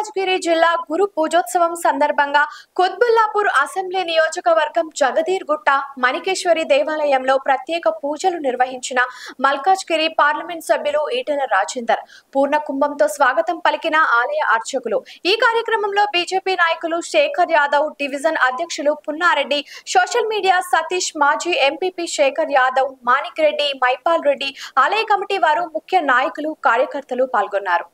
మల్కాజ్గిరి జిల్లా గురు పూజోత్సవం సందర్భంగా కుత్బుల్లాపూర్ అసెంబ్లీ నియోజకవర్గం జగదీర్గుట్ట మణికేశ్వరి దేవాలయంలో ప్రత్యేక పూజలు నిర్వహించిన మల్కాజ్గిరి పార్లమెంట్ సభ్యులు ఈటెల రాజేందర్ పూర్ణ కుంభంతో స్వాగతం పలికిన ఆలయ అర్చకులు। ఈ కార్యక్రమంలో బీజేపీ నాయకులు శేఖర్ యాదవ్, డివిజన్ అధ్యక్షులు పున్నారెడ్డి, సోషల్ మీడియా సతీష్, మాజీ ఎంపీపీ శేఖర్ యాదవ్, మాణిక్ రెడ్డి, మైపాల్ రెడ్డి, ఆలయ కమిటీ వారు, ముఖ్య నాయకులు, కార్యకర్తలు పాల్గొన్నారు।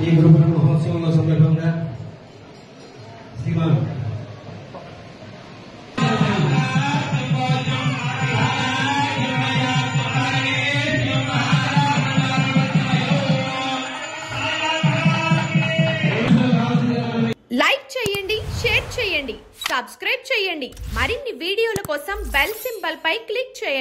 ఈ గురు మహోత్సవంలో సందర్భంగా శ్రీమాన్ లైక్ చేయండి, షేర్ చేయండి, సబ్స్క్రైబ్ చేయండి। మరిన్ని వీడియోల కోసం బెల్ సింబల్ పై క్లిక్ చేయండి।